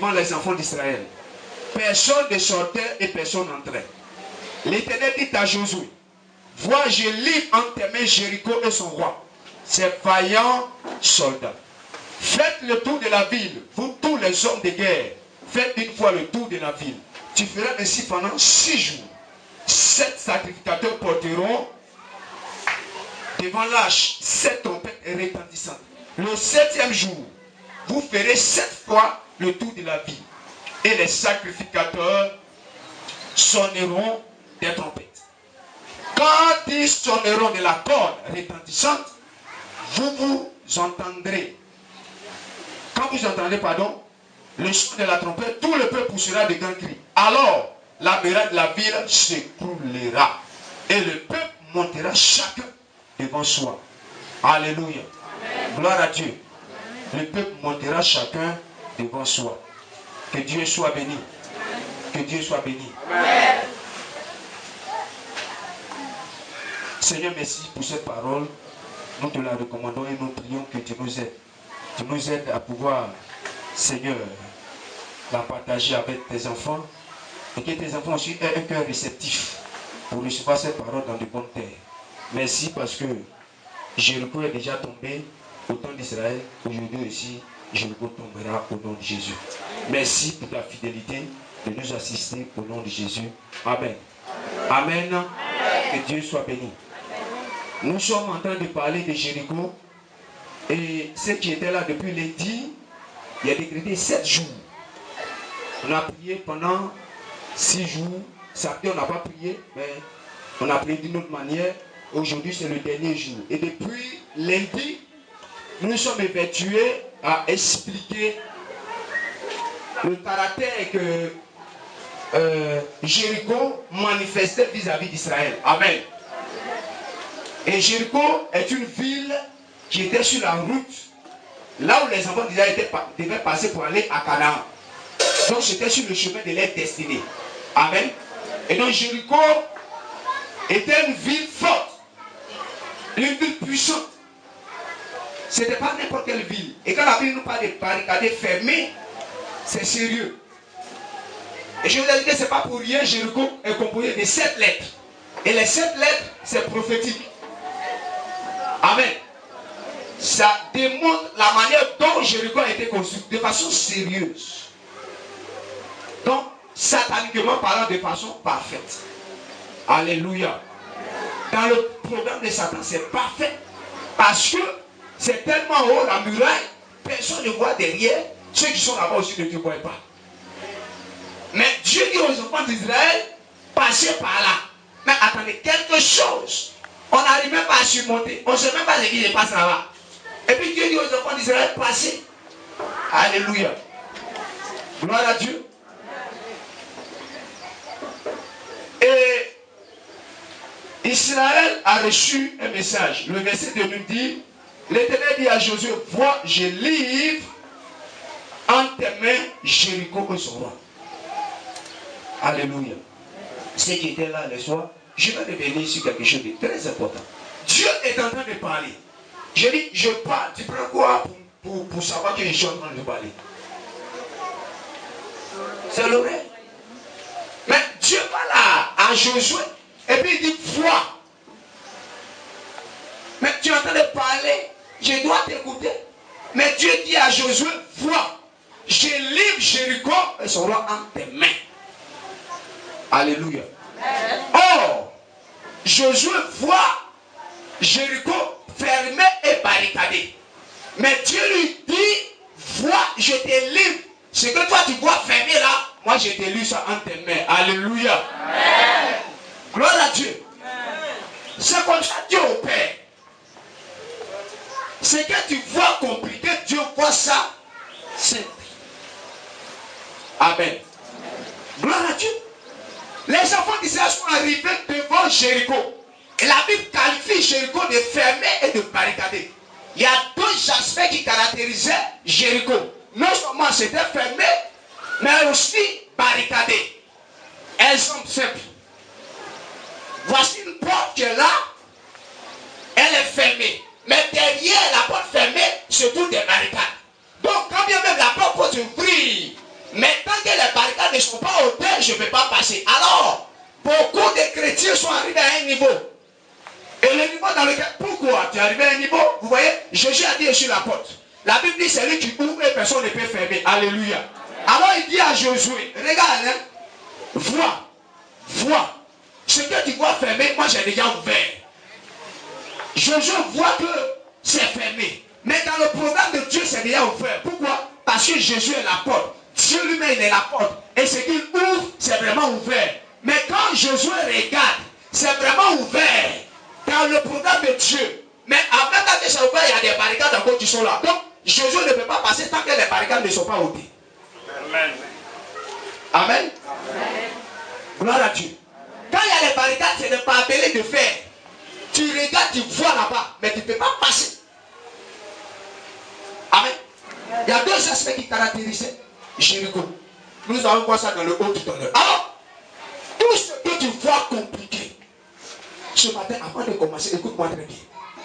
devant les enfants d'Israël. Personne ne sortait et personne n'entrait. L'Éternel dit à Josué, vois, je livre entre tes mains Jéricho et son roi, ces vaillants soldats. Faites le tour de la ville, vous tous les hommes de guerre, faites une fois le tour de la ville. Tu feras ainsi pendant 6 jours. 7 sacrificateurs porteront devant l'âge 7 trompettes retentissantes. Le 7e jour, vous ferez 7 fois le tour de la ville. Et les sacrificateurs sonneront des trompettes. Quand ils sonneront de la corde retentissante, vous entendrez. Quand vous entendrez, pardon, le son de la trompette, tout le peuple poussera de grands cris. Alors, la muraille de la ville s'écroulera. Et le peuple montera chacun devant soi. Alléluia. Amen. Gloire à Dieu. Amen. Le peuple montera chacun devant soi. Que Dieu soit béni. Que Dieu soit béni. Amen. Seigneur, merci pour cette parole. Nous te la recommandons et nous prions que tu nous aides. Tu nous aides à pouvoir, Seigneur, la partager avec tes enfants. Et que tes enfants aussi aient un cœur réceptif pour recevoir cette parole dans de bonnes terres. Merci parce que Jéricho est déjà tombé au temps d'Israël. Aujourd'hui aussi, Jéricho tombera au nom de Jésus. Merci pour ta fidélité de nous assister au nom de Jésus. Amen. Amen. Amen. Que Dieu soit béni. Nous sommes en train de parler de Jéricho. Et ceux qui étaient là depuis lundi, il y a décrété 7 jours. On a prié pendant 6 jours. Samedi, on n'a pas prié, mais on a prié d'une autre manière. Aujourd'hui, c'est le dernier jour. Et depuis lundi, nous nous sommes évertués à expliquer le caractère que Jéricho manifestait vis-à-vis d'Israël. Amen. Et Jéricho est une ville qui était sur la route, là où les enfants d'Israël devaient passer pour aller à Canaan. Donc c'était sur le chemin de leur destinée. Amen. Et donc Jéricho était une ville forte, une ville puissante. Ce n'était pas n'importe quelle ville. Et quand la Bible nous parle de barricades fermées, c'est sérieux. Et je vous ai dit que ce n'est pas pour rien, Jéricho est composé de 7 lettres. Et les 7 lettres, c'est prophétique. Amen. Ça démontre la manière dont Jéricho a été construit de façon sérieuse. Donc, sataniquement parlant, de façon parfaite. Alléluia. Dans le programme de Satan, c'est parfait. Parce que c'est tellement haut la muraille, personne ne voit derrière. Ceux qui sont là-bas aussi ne te voient pas. Mais Dieu dit aux enfants d'Israël, passez par là. Mais attendez, quelque chose. On n'arrive même pas à surmonter. On ne sait même pas ce qui se passe là-bas. Et puis Dieu dit aux enfants d'Israël, passez. Alléluia. Gloire à Dieu. Et Israël a reçu un message. Le verset 2 nous dit, l'Éternel dit à Josué, vois, je livre entre tes mains Jéricho et son roi. Alléluia. Ceux qui étaient là le soir, je vais revenir sur quelque chose de très important. Dieu est en train de parler. Je dis, je parle. Tu prends quoi pour savoir que je suis en train de parler? C'est l'oreille. Mais Dieu parle à Josué. Et puis il dit, vois. Mais tu es en train de parler. Je dois t'écouter. Mais Dieu dit à Josué, vois. Je livre Jéricho et son roi en tes mains. Alléluia. Or, Josué voit Jéricho fermé et barricadé. Mais Dieu lui dit, vois, je te livre. Ce que toi tu vois fermé là, moi je te livre ça en tes mains. Alléluia. Amen. Gloire à Dieu. C'est comme ça Dieu opère. Ce que tu vois compliqué, Dieu voit ça simple. Amen. Gloire à Dieu. Les enfants d'Israël sont arrivés devant Jéricho. Et la Bible qualifie Jéricho de fermé et de barricadé. Il y a 2 aspects qui caractérisaient Jéricho. Non seulement c'était fermé, mais aussi barricadé. Exemple simple. Voici une porte qui est là. Elle est fermée. Mais derrière la porte fermée, se trouvent des barricades. Donc quand bien même la porte peut s'ouvrir ne sont pas ôtés, je ne peux pas passer. Alors, beaucoup de chrétiens sont arrivés à un niveau. Et le niveau dans lequel, pourquoi tu es arrivé à un niveau? Vous voyez, Jésus a dit, je suis la porte. La Bible dit, c'est lui qui ouvre et personne ne peut fermer. Alléluia. Alors il dit à Josué, regarde, hein, vois. Ce que tu vois fermé, moi j'ai déjà ouvert. Josué voit que c'est fermé. Mais dans le programme de Dieu, c'est déjà ouvert. Pourquoi? Parce que Jésus est la porte. Dieu lui-même est la porte. Et ce qu'il ouvre, c'est vraiment ouvert. Mais quand Josué regarde, c'est vraiment ouvert. Dans le programme de Dieu. Mais en même temps que c'est ouvert, il y a des barricades encore qui sont là. Donc, Josué ne peut pas passer tant que les barricades ne sont pas ôtées. Amen. Amen. Gloire à Dieu. Quand il y a les barricades, c'est des barbelés de fer. Tu regardes, tu vois là-bas, mais tu ne peux pas passer. Amen. Il y a deux aspects qui caractérisaient Jéricho. Nous allons voir ça dans le haut tout à l'heure. Alors, tout ce que tu vois compliqué, ce matin, avant de commencer, écoute-moi très bien.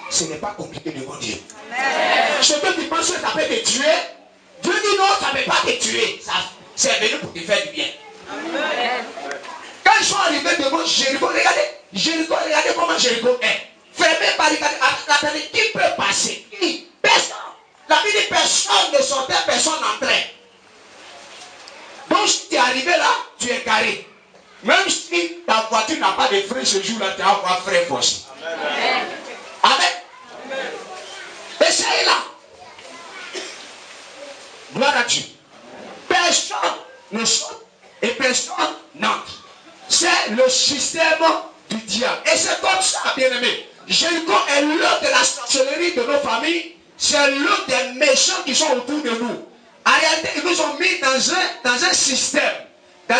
Ce n'est pas compliqué devant Dieu. Amen. Ce que tu penses que ça peut te tuer, Dieu dit non, ça ne peut pas te tuer. C'est venu pour te faire du bien. Amen. Quand ils sont arrivés devant Jéricho, regardez comment Jéricho est. Fermé, barricadé. Attendez, qui peut passer? Qui? Personne. La vie dit personne ne sortait, personne n'entrait. Donc si tu es arrivé là, tu es carré. Même si ta voiture n'a pas de frein ce jour-là, tu vas avoir frein forcé. Amen. Amen. Et c'est là. Gloire à Dieu. Personne ne sort et personne n'entre. C'est le système du diable. Et c'est comme ça, bien-aimé. Jéricho est l'un de la sorcellerie de nos familles. C'est l'un des méchants qui sont autour de nous. En réalité, ils nous ont mis dans un système. Dans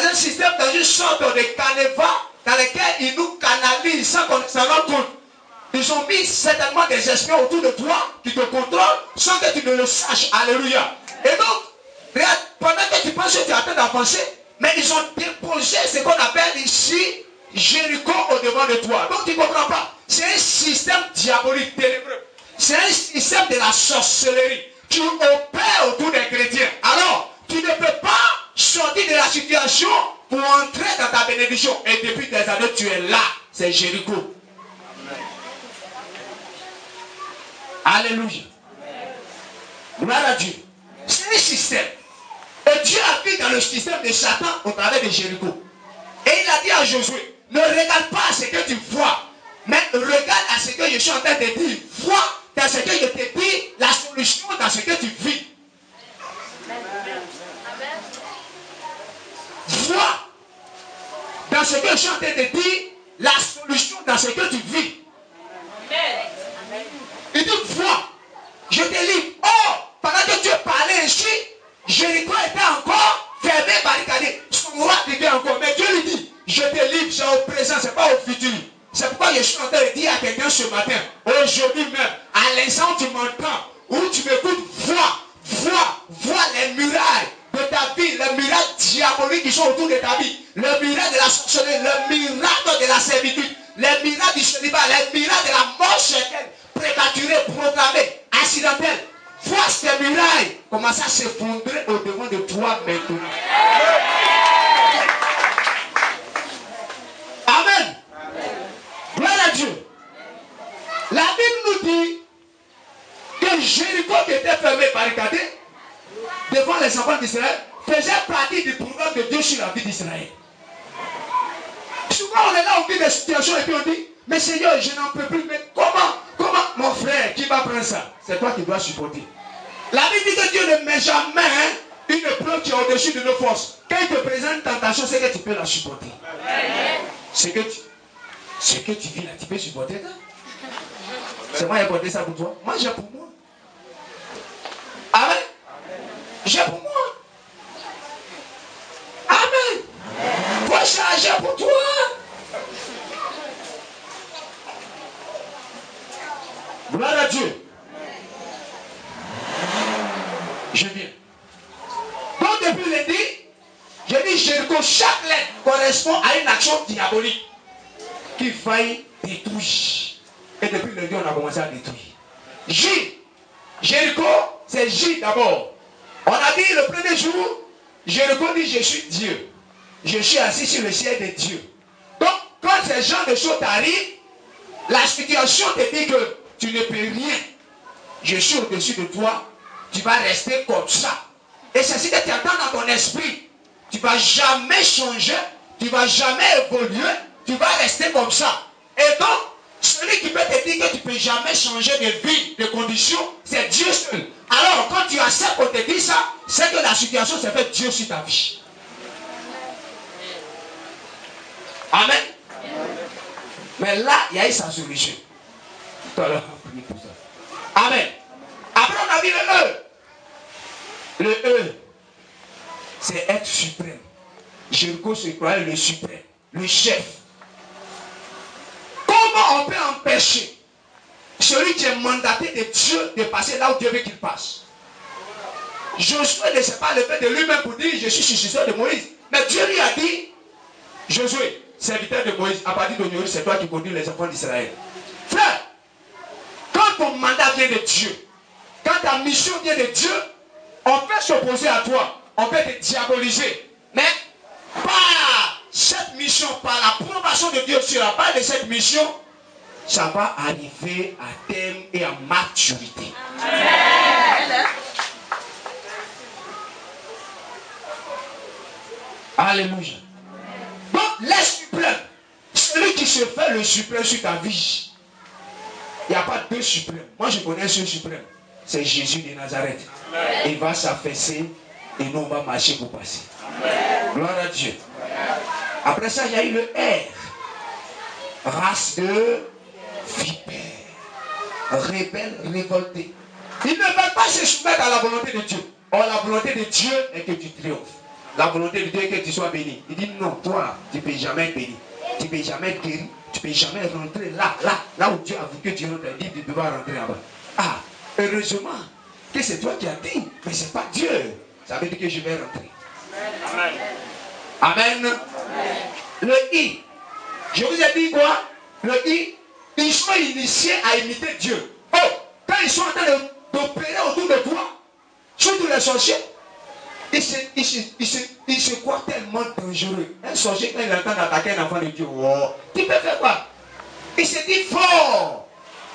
une sorte de canevas dans lequel ils nous canalisent sans qu'on s'en rende compte. Ils ont mis certainement des espions autour de toi qui te contrôlent sans que tu ne le saches. Alléluia. Et donc, regarde, pendant que tu penses que tu es en train d'avancer, mais ils ont déposé ce qu'on appelle ici Jéricho au devant de toi. Donc tu ne comprends pas. C'est un système diabolique ténébreux. C'est un système de la sorcellerie qui opère autour des chrétiens. Alors, tu ne peux pas sortir de la situation pour entrer dans ta bénédiction. Et depuis des années, tu es là. C'est Jéricho. Alléluia. Gloire à Dieu. C'est un système. Et Dieu a vu dans le système de Satan au travers de Jéricho. Et il a dit à Josué, ne regarde pas à ce que tu vois, mais regarde à ce que je suis en train de dire. Vois dans ce que je te dis la solution dans ce que tu vis. Vois dans ce que je suis en train de dire la solution dans ce que tu vis. Il dit, vois, je te lis. Oh, pendant que Dieu parlait ainsi, Jéricho était encore fermé, barricadé. Son roi vivait encore. Mais Dieu lui dit, je te livre, c'est au présent, c'est pas au futur. C'est pourquoi je suis en train de dire à quelqu'un ce matin, aujourd'hui même, à l'instant où tu m'entends, où tu m'écoutes, vois les murailles de ta vie, les murailles diaboliques qui sont autour de ta vie, le miracle de la sorcellerie, le miracle de la servitude, les miracles du célibat, les miracles de la mort certaine, prématurée, programmée, accidentelle. Vois ces murailles commencer à s'effondrer au devant de toi maintenant. Amen. Gloire à Dieu. La Bible nous dit que Jéricho qui était fermé, barricadé devant les enfants d'Israël faisait partie du programme de Dieu sur la vie d'Israël. Souvent on est là, on vit des situations et puis on dit, mais Seigneur, je n'en peux plus. Mais comment mon frère, qui va prendre ça? C'est toi qui dois supporter. La Bible dit que Dieu ne met jamais une preuve qui est au-dessus de nos forces. Quand il te présente une tentation, c'est que tu peux la supporter. C'est que tu vis là, tu peux supporter ça. C'est moi qui ai porté ça pour toi. Moi j'ai pour moi. Amen. J'ai pour moi. Amen. Toi j'ai pour toi. Gloire à Dieu. Je viens. Donc depuis lundi, je dis Jéricho, chaque lettre correspond à une action diabolique qui faille détruire. Et depuis lundi, on a commencé à détruire. J. Jéricho, c'est J d'abord. On a dit le premier jour, Jéricho dit je suis Dieu. je suis assis sur le ciel de Dieu. Donc, quand ces gens de choses t'arrivent, la situation te dit que tu ne peux rien. Je suis au-dessus de toi, tu vas rester comme ça. Et c'est ce que tu entends dans ton esprit. Tu ne vas jamais changer, tu ne vas jamais évoluer, tu vas rester comme ça. Et donc, celui qui peut te dire que tu ne peux jamais changer de vie, de condition, c'est Dieu seul. Alors, quand tu acceptes qu'on te dit ça, c'est que la situation s'est fait Dieu sur ta vie. Amen. Mais là, il y a eu sa solution. Tout à l'heure, on prie pour ça. Amen. Après, on a vu le E. Le E, c'est être suprême. Jéricho se croyait le suprême, le chef. Comment on peut empêcher celui qui est mandaté de Dieu de passer là où Dieu veut qu'il passe? Josué ne s'est pas levé de lui-même pour dire je suis successeur de Moïse. Mais Dieu lui a dit, Josué, serviteur de Moïse, à partir d'aujourd'hui, c'est toi qui conduis les enfants d'Israël. Frère, quand ton mandat vient de Dieu, quand ta mission vient de Dieu, on peut s'opposer à toi, on peut te diaboliser, mais par cette mission, par l'approbation de Dieu sur la base de cette mission, ça va arriver à terme et à maturité. Amen. Alléluia. Donc, les suprêmes, celui qui se fait le suprême sur ta vie, il n'y a pas deux suprêmes. Moi, je connais ce suprême. C'est Jésus de Nazareth. Amen. Il va s'affaisser et nous, on va marcher pour passer. Amen. Gloire à Dieu. Amen. Après ça, il y a eu le R. Race de vipères. Rebelles, révoltés. Ils ne veulent pas se soumettre à la volonté de Dieu. Or, la volonté de Dieu est que tu triomphes. La volonté de Dieu est que tu sois béni. Il dit non, toi, tu ne peux jamais être béni. Tu ne peux jamais être guéri. Tu ne peux jamais rentrer là où Dieu a voulu que tu rentres. Il dit tu dois rentrer là-bas. Ah, heureusement que c'est toi qui as dit, mais ce n'est pas Dieu. Ça veut dire que je vais rentrer. Amen. Amen. Amen. Le I. Je vous ai dit quoi? Le I, ils sont initiés à imiter Dieu. Oh, quand ils sont en train d'opérer autour de toi, surtout les sorciers, ils se croient tellement dangereux. Un sorcier, quand il entend attaquer un enfant de Dieu, oh, tu peux faire quoi? Il se dit fort.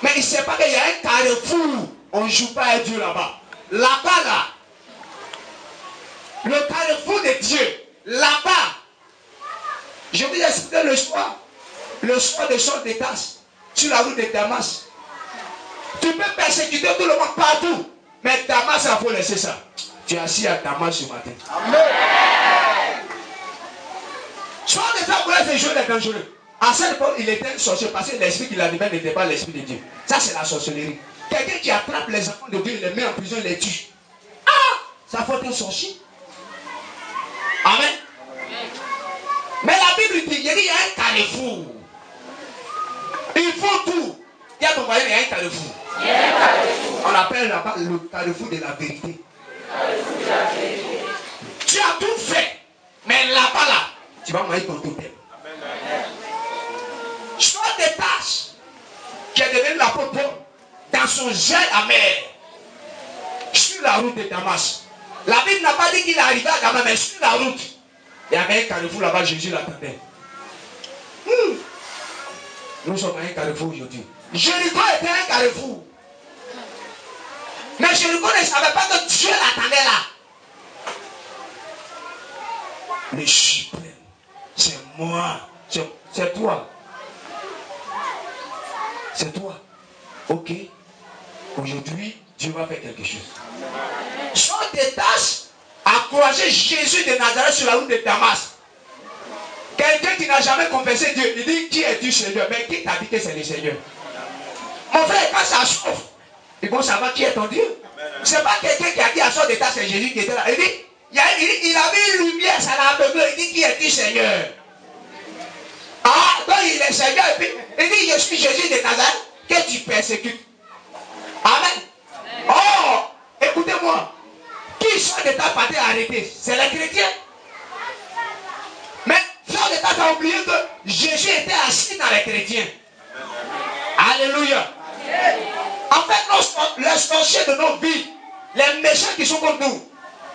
Mais il ne sait pas qu'il y a un carrefour. On ne joue pas à Dieu là-bas. Là-bas, là. Le carrefour de Dieu. Là-bas. Je vous ai expliqué le soir. Le soir de Saul de Tarse. Sur la route de Damas. Tu peux persécuter tout le monde partout. Mais Damas, il faut laisser ça. Tu es assis à Damas ce matin. Amen. Saul de Tarse voulait faire jouer les dangereux. À cette époque, il était un sorcier parce que l'esprit qui l'animait n'était pas l'esprit de Dieu. Ça, c'est la sorcellerie. Quelqu'un qui attrape les enfants de Dieu, il les met en prison, il les tue. Ah! Ça faut être un sorcier. Amen. Mais la Bible dit, il y a un carrefour. Il faut tout. Il y a ton voyage, il y a un carrefour. On appelle là-bas le carrefour de la vérité. Tu as tout fait. Mais là-bas, là, tu vas manger ton totem. Soit des tâches qui est devenu l'apôtre Paul dans son gel amer sur la route de Damas. La Bible n'a pas dit qu'il est arrivé à Damas, mais sur la route, il y avait un carrefour là-bas, Jésus l'attendait. Nous sommes à un carrefour aujourd'hui. Jéricho était un carrefour. Mais Jéricho ne savait pas que Dieu l'attendait là. Le suprême, c'est moi, c'est toi. C'est toi. Ok. Aujourd'hui, Dieu va faire quelque chose. Son détache à encourager Jésus de Nazareth sur la route de Damas. Quelqu'un qui n'a jamais confessé Dieu, il dit qui es-tu Seigneur? Mais qui t'a dit que c'est le Seigneur? Mon frère, quand ça chauffe, ils vont savoir qui est ton Dieu. Ce n'est pas quelqu'un qui a dit à son détache, c'est Jésus qui était là. Il dit, il avait une lumière, ça l'a aveuglé. Il dit qui es-tu Seigneur? Ah, donc il est Seigneur. Et puis, il dit, je suis Jésus de Nazareth que tu persécutes. Amen. Oh, écoutez-moi. Qui sont des tas partis arrêtés? C'est les chrétiens. Mais frère de tas a oublié que Jésus était assis dans les chrétiens. Alléluia. En fait, les sorciers de nos vies, les méchants qui sont comme nous,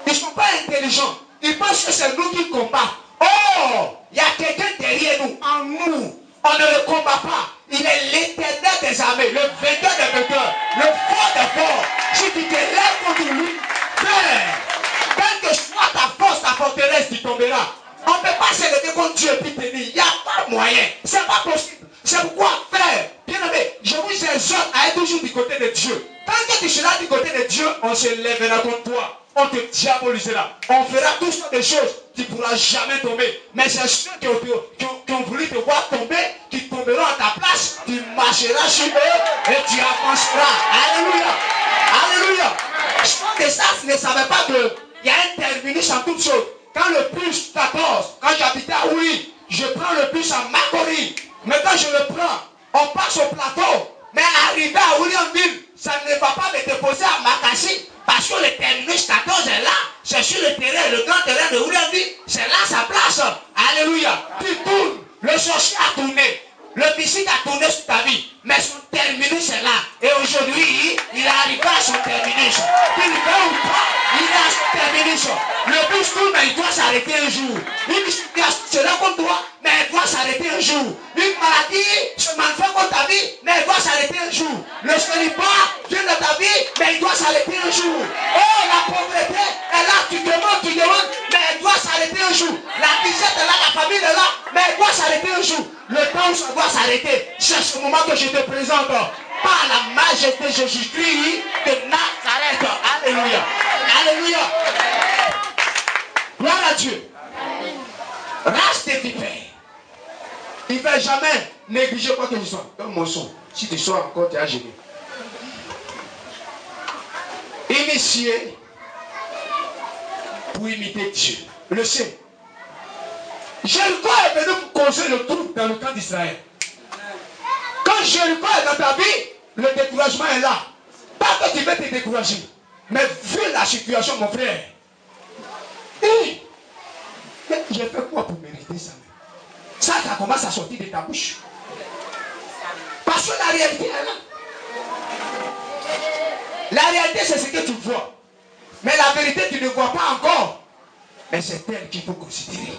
ils ne sont pas intelligents. Ils pensent que c'est nous qui combattons. Oh, fort. Il y a quelqu'un derrière nous, en nous. On ne le combat pas. Il est l'Éternel des armées, le vainqueur des vainqueurs, le fort des forts. Si tu te lèves contre lui, quelle que soit ta force, ta forteresse, tu tomberas. On ne peut pas se lever contre Dieu et puis tenir. Il n'y a pas moyen. C'est pas possible. C'est pourquoi, frère, bien aimé, je vous exhorte à être toujours du côté de Dieu. Tant que tu seras du côté de Dieu, on se lèvera contre toi. On te diabolisera. On fera toutes sortes de choses. Tu ne pourras jamais tomber. Mais c'est ceux qui ont voulu te voir tomber, qui tomberont à ta place. Tu marcheras sur eux et tu avanceras. Alléluia. Alléluia. Je pense que ça, ne savait pas qu'il y a un terminus en toutes choses. Quand le bus 14, quand j'habitais à Ouli, je prends le bus à Makori. Mais quand je le prends, on passe au plateau. Mais arrivé à Williamville, ça ne va pas me déposer à Makassi. Parce que le terminus 14 est là. C'est sur le terrain, le grand terrain de Williamville. C'est là sa place. Alléluia. Tu tournes. Le sorcier a tourné. Le mystique a tourné sur ta vie. Mais son terminus est là. Et aujourd'hui, il est arrivé à son terminus. Qu'il veut ou pas, il est à son terminus. Le bus tourne, mais il doit s'arrêter un jour. Une situation sera contre toi, mais elle doit s'arrêter un jour. Une maladie se manifeste contre ta vie, mais elle doit s'arrêter un jour. Le célibat vient de ta vie, mais il doit s'arrêter un jour. Oh, la pauvreté est là, tu demandes, mais elle doit s'arrêter un jour. La disette est là, la famille est là, mais elle doit s'arrêter un jour. Le temps où ça doit s'arrêter, c'est ce moment que je te présente. Par la majesté de Jésus-Christ de Nazareth. Alléluia. Alléluia. Gloire à Dieu. Race des vipères. Il ne va jamais négliger quoi que ce soit. Donne mon son. Si tu sors encore, tu as gêné. Initié pour imiter Dieu. Le sait. Jéricho est venu pour causer le trouble dans le camp d'Israël. Quand Jéricho est dans ta vie, le découragement est là. Pas que tu veux te décourager. Mais vu la situation, mon frère. Mais j'ai fait quoi pour mériter ça? Ça commence à sortir de ta bouche. Parce que la réalité est là. La réalité, c'est ce que tu vois. Mais la vérité, tu ne vois pas encore. Mais c'est elle qu'il faut considérer.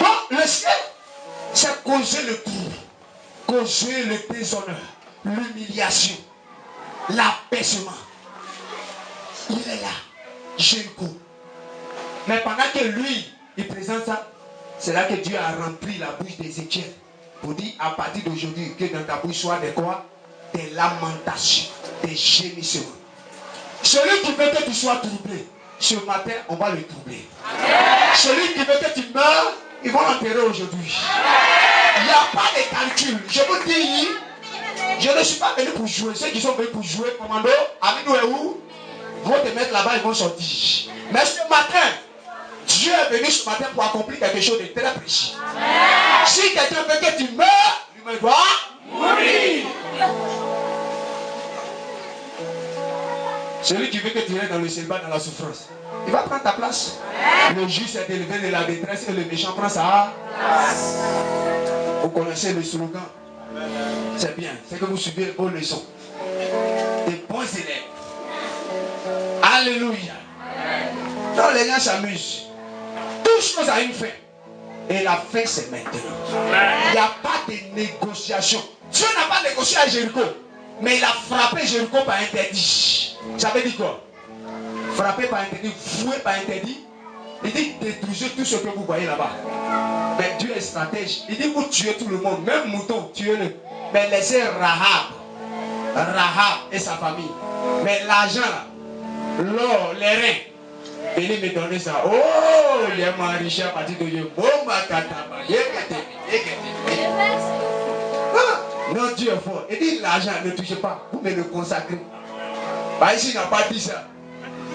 Donc, le ciel, c'est causer le trouble, causer le déshonneur, l'humiliation, l'abaissement. Il est là, Jéricho. Mais pendant que lui, il présente ça, c'est là que Dieu a rempli la bouche d'Ézéchiel pour dire à partir d'aujourd'hui que dans ta bouche soit des quoi? Des lamentations, des gémissements. Celui qui veut que tu sois troublé, ce matin, on va le troubler. Celui qui veut que tu meurs, ils vont l'enterrer aujourd'hui. Il n'y a pas de calcul. Je vous dis, je ne suis pas venu pour jouer. Ceux qui sont venus pour jouer, commando, Aminou et où? Ils vont te mettre là-bas, ils vont sortir. Mais ce matin, Dieu est venu ce matin pour accomplir quelque chose de très précis. Si quelqu'un veut que tu meurs, lui doit mourir. Celui qui veut que tu restes dans le célibat, dans la souffrance, il va prendre ta place. Le juge s'est élevé de la détresse et le méchant prend sa place. Vous connaissez le slogan. C'est bien. C'est que vous suivez vos leçons. Des bons élèves. Alléluia. Donc les gens s'amusent. Toute chose a une fin. Et la fin, c'est maintenant. Il n'y a pas de négociation. Dieu n'a pas négocié à Jéricho. Mais il a frappé Jéricho par interdit. Ça veut dire quoi? Frapper par interdit, fouer par interdit. Il dit détruisez tout ce que vous voyez là-bas. Mais Dieu est stratège. Il dit vous tuez tout le monde, même mouton, tuez-le. Mais laissez Rahab et sa famille. Mais l'argent là, l'or, les reins, venez me donner ça. Oh, il est enrichi à partir de Dieu. Non, Dieu est fort. Il dit l'argent, ne touchez pas. Vous me le consacrez. Bah, ici, il n'a pas dit ça.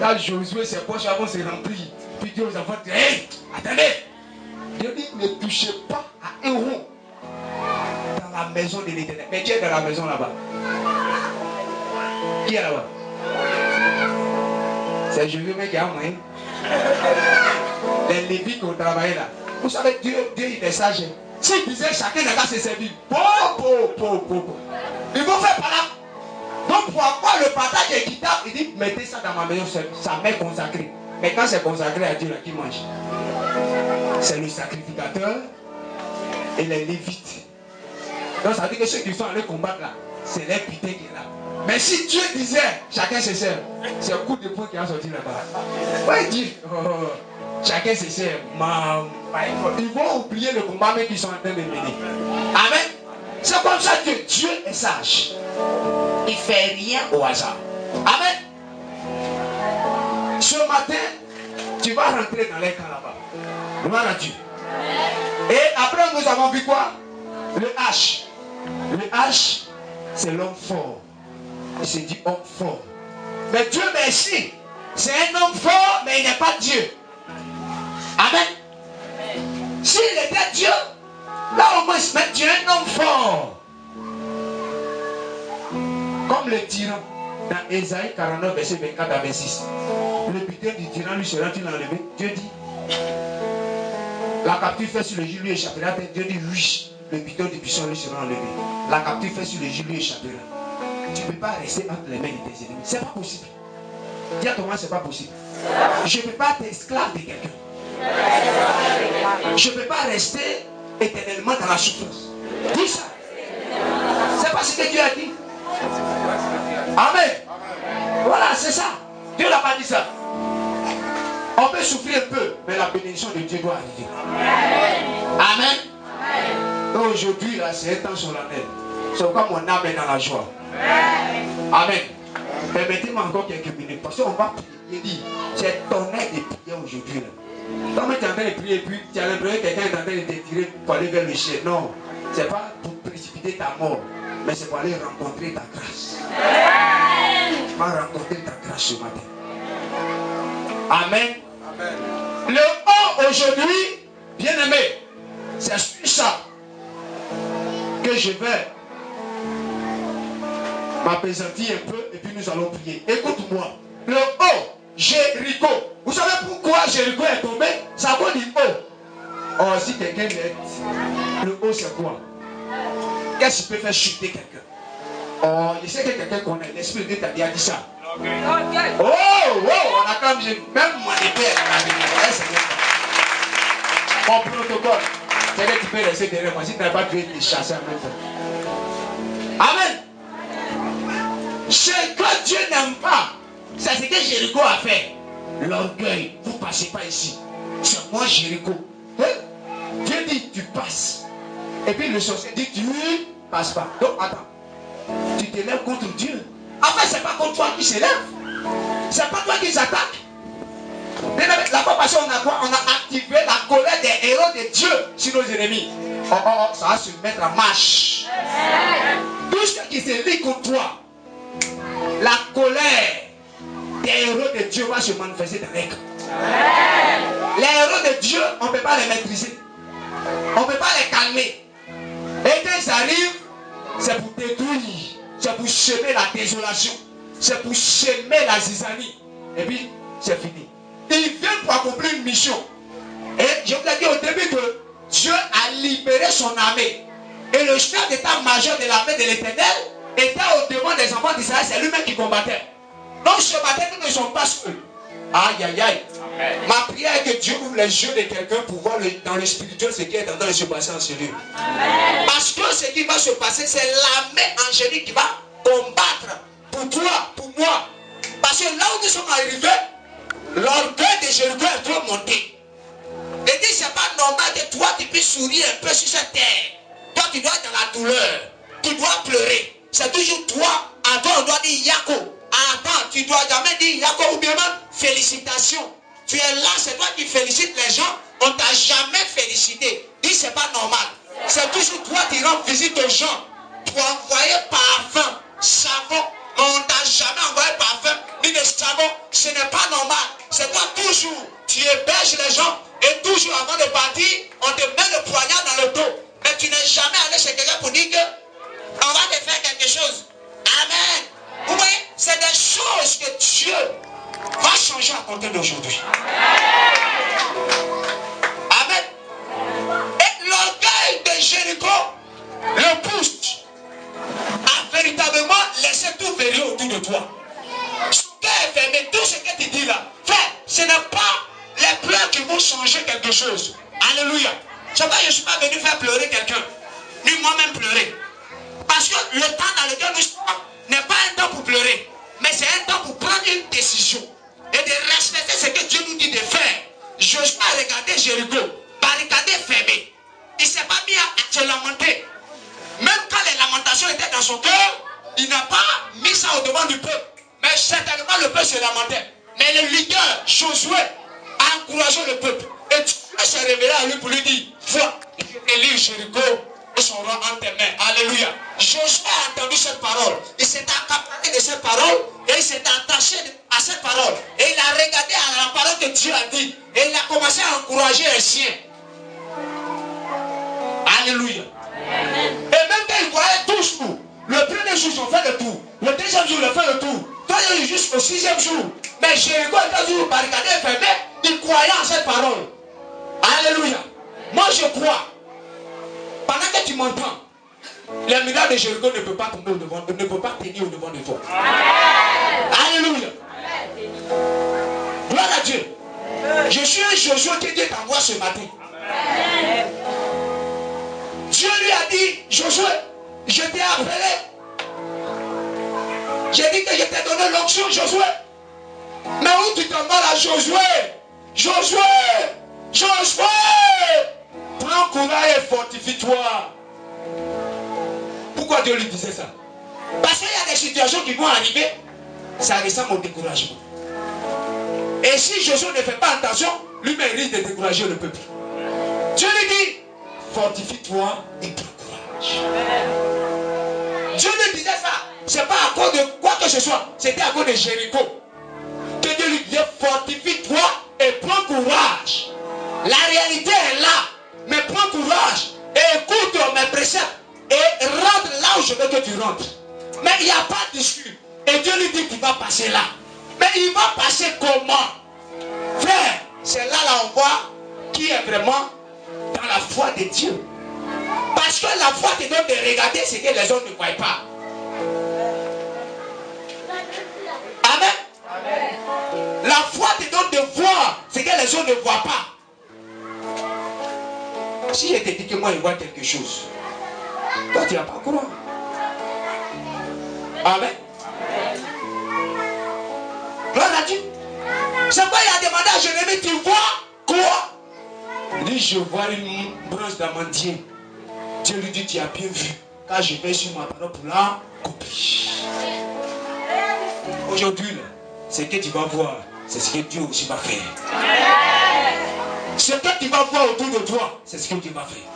Là, Josué, ses poches vont se remplir. Puis Dieu aux enfants dit, hey, attendez. Dieu dit, ne touchez pas à un rond dans la maison de l'Éternel. Mais qui est dans la maison là-bas? Qui est là-bas? C'est Jésus qui a moyen. Les Lévites qui ont travaillé là. Vous savez, Dieu il est sage. S'il disait chacun n'a qu'à se servir. Il faut faire par là. Donc pour avoir le partage équitable, il dit mettez ça dans ma maison, ça m'est consacré. Mais quand c'est consacré à Dieu, là, qui mange? c'est le sacrificateur et les lévites. Donc ça veut dire que ceux qui sont allés combattre là, c'est les putains qui est là. Mais si Dieu disait, chacun se sert, c'est un coup de poing qui a sorti là-bas. Ouais, il dit, chacun se sert. Ils vont oublier le combat mais qu'ils sont en train de mener. Amen. C'est comme ça que Dieu est sage. Il ne fait rien au hasard. Amen. Ce matin, tu vas rentrer dans les camps là-bas. Gloire à Dieu. Et après, nous avons vu quoi? Le H. Le H, c'est l'homme fort. Il se dit homme fort. Mais Dieu merci. C'est un homme fort, mais il n'est pas Dieu. Amen. S'il était Dieu, là au moins, mais Dieu est un homme fort. Comme le tyran. Dans Ésaïe 49, verset 24 à 26. Le butin du tyran lui sera-t-il enlevé? Dieu dit. La captive fait sur le joug lui échappera. Dieu dit oui. Le butin du puissant lui sera enlevé. La captive fait sur le joug lui échappera. Tu ne peux pas rester entre les mains de tes ennemis. C'est pas possible. Dis à ton moment, c'est pas possible. Je ne peux pas être esclave de quelqu'un. Je ne peux pas rester éternellement dans la souffrance. Dis ça. C'est pas ce que Dieu a dit. Amen. Voilà, c'est ça. Dieu n'a pas dit ça. On peut souffrir un peu, mais la bénédiction de Dieu doit arriver. Amen. Donc aujourd'hui, là, c'est un temps solennel. C'est pourquoi mon âme est dans la joie. Amen. Permettez-moi encore quelques minutes, parce qu'on va prier. C'est ton aide de prier aujourd'hui. Quand tu es en train de prier, puis tu as l'impression que quelqu'un est en train de te tirer pour aller vers le ciel. Non, ce n'est pas pour précipiter ta mort, mais c'est pour aller rencontrer ta grâce. Tu vas rencontrer ta grâce ce matin. Amen. Amen. Le haut aujourd'hui, bien aimé, c'est sur ça que je vais m'apaisantir un peu et puis nous allons prier. Écoute-moi. Le haut, Jéricho. Vous savez pourquoi Jéricho est tombé? Ça veut dire haut. Oh, si quelqu'un est, le haut c'est quoi? Qu'est-ce qui peut faire chuter quelqu'un? Oh, je sais que quelqu'un connaît. L'Esprit de Dieu t'a dit ça. Okay. Oh, on a quand même mon épée à la vie. Mon protocole. C'est que tu peux rester derrière moi. Si tu n'as pas tué, tu es chassé en même temps. Amen. Ce que Dieu n'aime pas, c'est ce que Jéricho a fait. L'orgueil. Vous ne passez pas ici. C'est moi Jéricho. Hein? Dieu dit tu passes. Et puis le sorcier dit tu ne passes pas. Donc attends. Tu te lèves contre Dieu. En fait, ce n'est pas contre toi qui s'élève. Ce n'est pas toi qui s'attaque. La fois passée, on a quoi? On a activé la colère des héros de Dieu sur nos ennemis. Ça va se mettre en marche. Tout ce qui se lie contre toi, la colère des héros de Dieu va se manifester dans les camps. Les héros de Dieu, on ne peut pas les maîtriser. On ne peut pas les calmer. Et quand ils arrivent, c'est pour détruire. C'est pour semer la désolation. C'est pour semer la zizanie. Et puis, c'est fini. Ils viennent pour accomplir une mission. Et je vous ai dit au début que Dieu a libéré son armée. Et le chef d'état-major de l'armée de l'Éternel était au-devant des enfants d'Israël. C'est lui-même qui combattait. Donc ce matin, nous ne sommes pas seuls. Aïe, aïe, aïe. Amen. Ma prière est que Dieu ouvre les yeux de quelqu'un pour voir dans le spirituel ce qui est en train de se passer en celui. Parce que ce qui va se passer, c'est l'armée angélique qui va combattre pour toi, pour moi. Parce que là où nous sommes arrivés, l'orgueil de Jéricho est trop monté. Et dit, c'est pas normal que toi tu puisses sourire un peu sur cette terre. Toi tu dois être dans la douleur. Tu dois pleurer. C'est toujours toi. Avant on doit dire Yako. Attends, tu dois jamais dire Yako ou bien même félicitations. Tu es là, c'est toi qui félicites les gens. On ne t'a jamais félicité. Dis, c'est pas normal. C'est toujours toi qui rends visite aux gens pour envoyer parfum, savon. On ne t'a jamais envoyé parfum ni de savon. Ce n'est pas normal. C'est toi toujours. Tu héberges les gens et toujours avant de partir, on te met le poignard dans le dos. Mais tu n'es jamais allé chez quelqu'un pour dire que on va te faire quelque chose. Amen. Vous voyez, c'est des choses que Dieu va changer à compter d'aujourd'hui. Amen. Et l'orgueil de Jéricho le pousse à véritablement laisser tout verrouiller autour de toi. Son cœur est fermé. Tout ce que tu dis là, frère, ce n'est pas les pleurs qui vont faut changer quelque chose. Alléluia. Je ne suis pas venu faire pleurer quelqu'un, ni moi-même pleurer. Parce que le temps dans lequel nous sommes n'est pas un temps pour pleurer, mais c'est un temps pour prendre une décision et de respecter ce que Dieu nous dit de faire. Josué a regardé Jéricho, barricadé, fermé. Il ne s'est pas mis à se lamenter. Même quand les lamentations étaient dans son cœur, il n'a pas mis ça au devant du peuple. Mais certainement le peuple se lamentait. Mais le leader, Josué, a encouragé le peuple. Et Dieu s'est révélé à lui pour lui dire, vois, je t'ai Jéricho et son roi en tes mains. Alléluia. Josué a entendu cette parole. Il s'est accaparé de cette parole et il s'est attaché à cette parole. Et il a regardé à la parole que Dieu a dit. Et il a commencé à encourager les siens. Alléluia. Amen. Et même quand ils croyaient tous tout, le premier jour, ils ont fait le tour. Le deuxième jour, ils ont fait le tour. Toi, jusqu'au sixième jour. Mais Jéricho était toujours barricadé et fermé. Il croyait en cette parole. Alléluia. Moi, je crois. Pendant que tu m'entends, les murailles de Jéricho ne peuvent pas tomber au devant, ne peuvent pas tenir au devant de toi. Alléluia. Gloire à Dieu. Je suis un Josué que Dieu t'envoie ce matin. Dieu lui a dit, Josué, je t'ai appelé. J'ai dit que je t'ai donné l'onction, Josué. Mais où tu t'en vas là, Josué? Josué! Josué! Prends courage et fortifie-toi. Pourquoi Dieu lui disait ça? Parce qu'il y a des situations qui vont arriver, ça ressemble au découragement. Et si Josué ne fait pas attention, lui-même risque de décourager le peuple. Dieu lui dit, fortifie-toi et prends courage. Dieu lui disait ça. C'est pas à cause de quoi que ce soit. C'était à cause de Jéricho. Que Dieu lui disait, fortifie-toi et prends courage. La réalité est là. Mais prends courage. Et écoute mes préceptes. Et rentre là où je veux que tu rentres. Mais il n'y a pas d'issue. Et Dieu lui dit qu'il va passer là. Mais il va passer comment? Frère, c'est là on voit qui est vraiment dans la foi de Dieu. Parce que la foi te donne de regarder ce que les autres ne voient pas. Amen. Amen. La foi te donne de voir ce que les autres ne voient pas. Si je te dis que moi je vois quelque chose, toi tu n'as pas croire. Amen. Gloire à Dieu. C'est quoi il a demandé à Jérémie, tu vois quoi? Il dit, je vois une branche d'amandier. Dieu lui dit, tu as bien vu, car je vais sur ma parole pour la couper. Aujourd'hui, ce que tu vas voir, c'est ce que Dieu aussi va faire. Ce que tu vas voir autour de toi, c'est ce que Dieu va faire.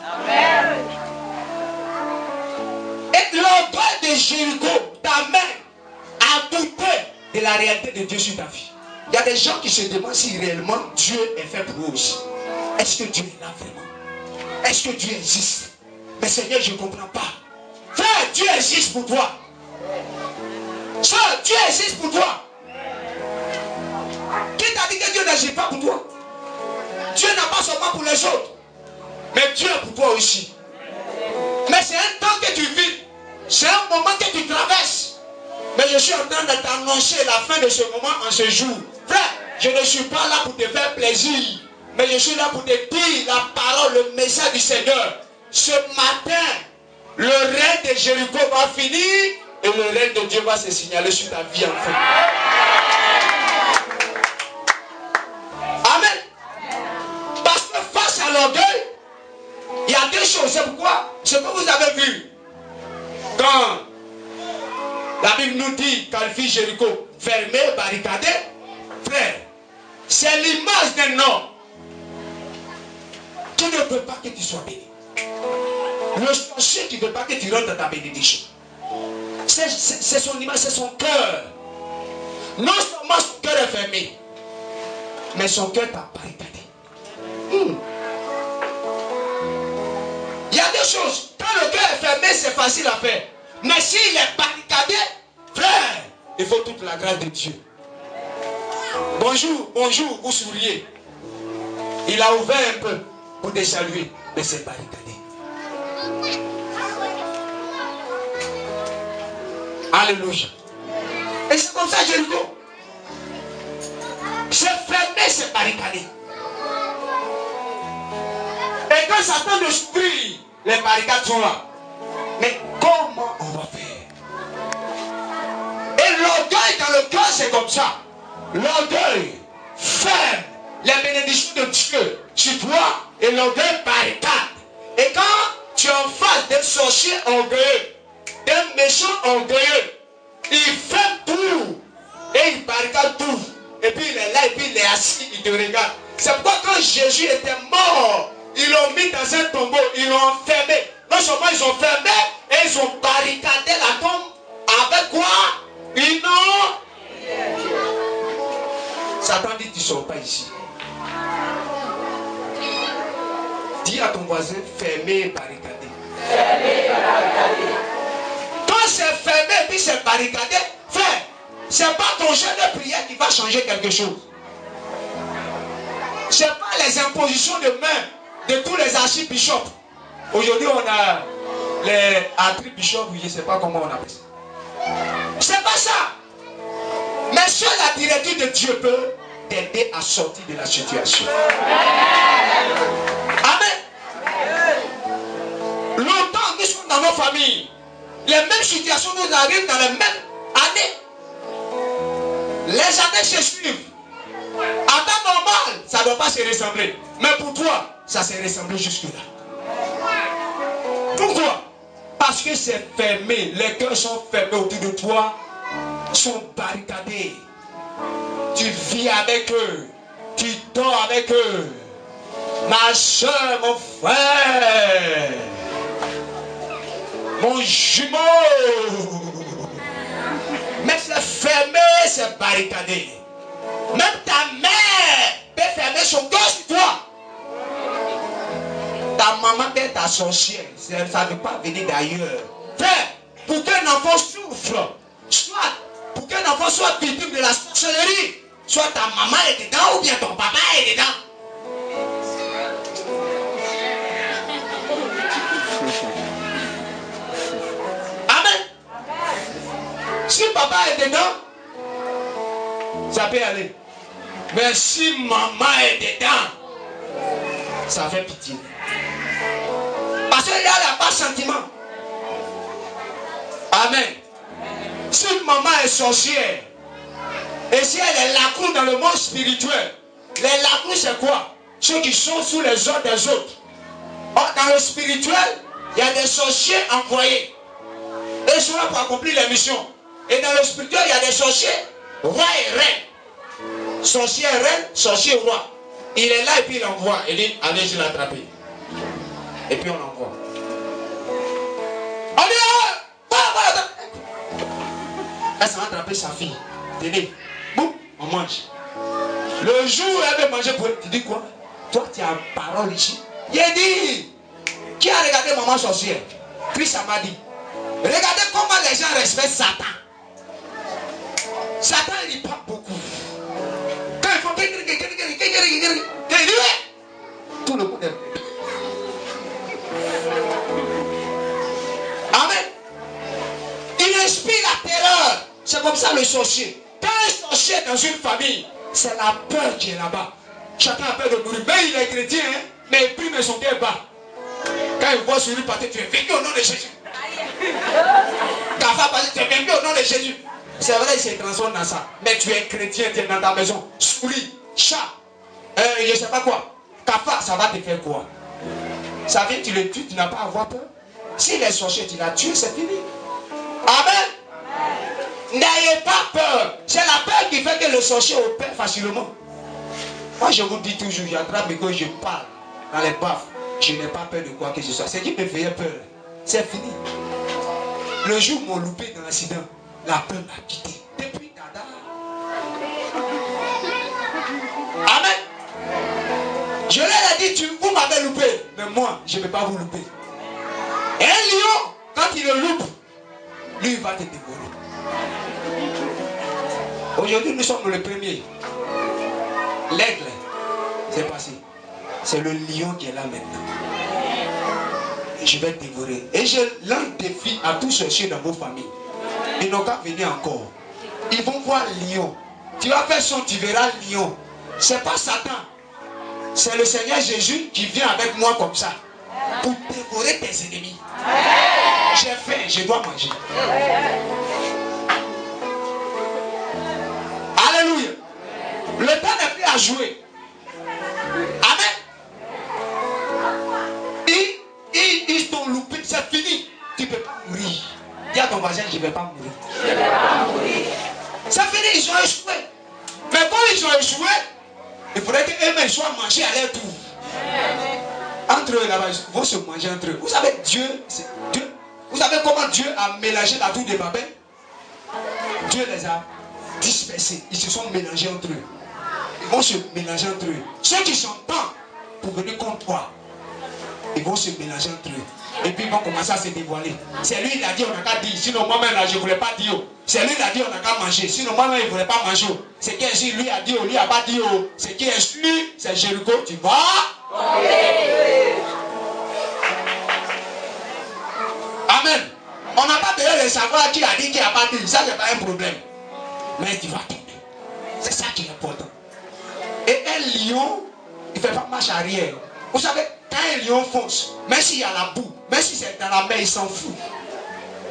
Et l'orgueil de Jéricho t'amène à douter de la réalité de Dieu sur ta vie. Il y a des gens qui se demandent si réellement Dieu est fait pour eux aussi. Est-ce que Dieu est là vraiment? Est-ce que Dieu existe? Mais Seigneur, je ne comprends pas. Frère, Dieu existe pour toi. Soeur, Dieu existe pour toi. Qui t'a dit que Dieu n'agit pas pour toi? Dieu n'a pas seulement pour les autres, mais Dieu est pour toi aussi. Mais c'est un temps que tu vis. C'est un moment que tu traverses. Mais je suis en train de t'annoncer la fin de ce moment en ce jour. Frère, je ne suis pas là pour te faire plaisir, mais je suis là pour te dire la parole, le message du Seigneur. Ce matin, le règne de Jéricho va finir et le règne de Dieu va se signaler sur ta vie enfin. Amen. Parce que face à l'orgueil, il y a deux choses. C'est pourquoi ce que vous avez vu quand la Bible nous dit qu'elle fit Jéricho fermé, barricadé, frère, c'est l'image d'un homme qui ne veut pas que tu sois béni. Le sorcier qui ne veut pas que tu rentres dans ta bénédiction. C'est son image, c'est son cœur. Non seulement son cœur est fermé, mais son cœur t'a barricadé. Il y a deux choses. Quand le cœur est fermé, c'est facile à faire. Mais s'il est barricadé, frère, il faut toute la grâce de Dieu. Bonjour, bonjour, vous souriez. Il a ouvert un peu pour te saluer, mais c'est barricadé. Alléluia. Et c'est comme ça, Jéricho. C'est fermé, c'est barricadé. quand Satan détruit, les barricades sont là. Mais comment on va faire? Et l'orgueil dans le cœur, c'est comme ça. L'orgueil ferme les bénédictions de Dieu sur toi et l'orgueil barricade. Et quand tu es en face d'un sorcier orgueilleux, d'un méchant orgueilleux, il ferme tout et il barricade tout. Et puis il est là et puis il est assis, il te regarde. C'est pourquoi quand Jésus était mort, ils l'ont mis dans un tombeau, ils l'ont enfermé. Non seulement ils ont fermé, et ils ont barricadé la tombe avec quoi? Une eau. Satan dit, tu ne sors pas ici. Dis à ton voisin, fermé et barricadé. Quand c'est fermé et puis c'est barricadé, frère, c'est pas ton jeu de prière qui va changer quelque chose. C'est pas les impositions de main de tous les archibishops. Aujourd'hui, on a les archibishops, je ne sais pas comment on appelle ça. C'est pas ça. Mais seule la directive de Dieu peut t'aider à sortir de la situation. Amen. Longtemps, nous sommes dans nos familles. Les mêmes situations nous arrivent dans les mêmes années. Les années se suivent. À temps normal, ça ne doit pas se ressembler. Mais pour toi, ça s'est ressemblé jusque-là. Pourquoi? Parce que c'est fermé. Les cœurs sont fermés autour de toi, sont barricadés. Tu vis avec eux. Tu dors avec eux. Ma soeur, mon frère, mon jumeau. Mais c'est fermé, c'est barricadé. Même ta mère peut fermer son cœur sur toi. Ta maman peut être ta sorcière. Ça ne veut pas venir d'ailleurs. Frère, pour qu'un enfant souffre, soit pour qu'un enfant soit victime de la sorcellerie, soit ta maman est dedans ou bien ton papa est dedans. Amen. Si papa est dedans, ça peut aller. Mais si maman est dedans, ça fait pitié. Parce qu'il y a pas de sentiment. Amen. Si maman est sorcière, et si elle est lacrou dans le monde spirituel, les lacrous c'est quoi? Ceux qui sont sous les ordres des autres. Or, dans le spirituel, il y a des sorciers envoyés. Et ils sont là pour accomplir les missions. Et dans le spirituel, il y a des sorciers, rois et reines. Sorcier reine, sorcier roi. Il est là et puis il envoie. Il dit, allez, je l'ai attrapé. Et puis on l'envoie. On dit, elle s'est attrapée sa fille. Tenez, boum, on mange. Le jour où elle veut manger pour elle, tu dis quoi? Toi, tu as parole ici. Il a dit, qui a regardé maman sorcière? Christ m'a dit, regardez comment les gens respectent Satan. Satan, il parle beaucoup. Quand il faut tout le monde est. Amen. Il inspire la terreur. C'est comme ça le sorcier. Quand un sorcier est dans une famille, c'est la peur qui est là-bas. Chacun a peur de mourir. Mais il est chrétien, hein? Mais il prime son cœur bas. Quand il voit sur lui partir, tu es vaincu au nom de Jésus. Ta femme partir, tu es vaincu au nom de Jésus. C'est vrai, il se transforme dans ça. Mais tu es chrétien, tu es dans ta maison. Souris, chat, je ne sais pas quoi. Cafard, ça va te faire quoi? Ça vient, tu le tues, tu n'as pas à avoir peur. S'il est sorcier, tu l'as tué, c'est fini. Amen. N'ayez pas peur. C'est la peur qui fait que le sorcier opère facilement. Moi, je vous dis toujours, j'attrape et que je parle dans les baffes. Je n'ai pas peur de quoi que ce soit. C'est qui me faisait peur. C'est fini. Le jour où m'ont loupé dans l'accident, la peur m'a quitté. Depuis Dada. Amen. Je leur ai dit, vous m'avez loupé. Mais moi, je ne vais pas vous louper. Et un lion, quand il le loupe, lui, il va te dévorer. Aujourd'hui, nous sommes le premier. L'aigle, c'est passé. C'est le lion qui est là maintenant. Je vais te dévorer. Et je lance des défi à tous chercher dans vos familles. Ils n'ont qu'à venir encore. Ils vont voir lion. Tu vas faire son, tu verras lion. C'est pas Satan. C'est le Seigneur Jésus qui vient avec moi comme ça. pour dévorer tes ennemis. J'ai faim, je dois manger. Alléluia. Le temps n'est plus à jouer. Amen. Ils t'ont loupé, c'est fini. Tu ne peux pas mourir. Dis à ton voisin, je ne vais pas mourir. C'est fini, ils ont échoué. Mais quand ils ont échoué, il faudrait qu'eux-mêmes soient mangés à leur tour. Entre eux là-bas, ils vont se manger entre eux. Vous savez, Dieu. Vous savez comment Dieu a mélangé la tour de Babel? Dieu les a dispersés. Ils se sont mélangés entre eux. Ils vont se mélanger entre eux. Ceux qui sont temps pour venir contre toi, ils vont se mélanger entre eux. Et puis ils vont commencer à se dévoiler. C'est lui qui a dit on n'a qu'à dire. Sinon moi-même là je ne voulais pas dire. C'est lui qui a dit on n'a qu'à manger. Sinon moi-même il ne voulait pas manger. C'est qui est lui a dit, lui n'a pas dit. C'est qui est lui, c'est Jéricho. Tu vas. Amen. On n'a pas besoin de savoir qui a dit, qui n'a pas dit. Ça c'est pas un problème. Mais tu vas tomber. C'est ça qui est important. Et un lion, il ne fait pas marche arrière. Vous savez, quand un lion fonce, même s'il y a la boue, même si c'est dans la mer, il s'en fout.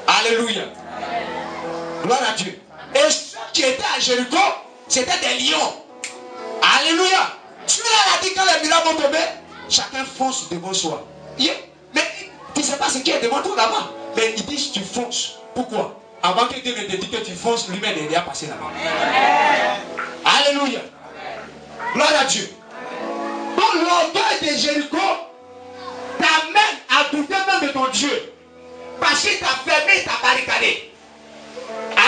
Alléluia. Gloire à Dieu. Et ceux qui étaient à Jéricho, c'était des lions. Alléluia. Dieu a dit quand les miracles vont tomber, chacun fonce devant soi. Mais tu ne sais pas ce qui est devant toi là-bas. Mais il dit tu fonces. Pourquoi? Avant que Dieu ne te dise que tu fonces, lui-même est déjà passé là-bas. Alléluia. Gloire à Dieu. Donc l'orgueil de Jéricho t'amène à douter même de ton Dieu. Parce qu'il t'a fermé, t'a barricadé.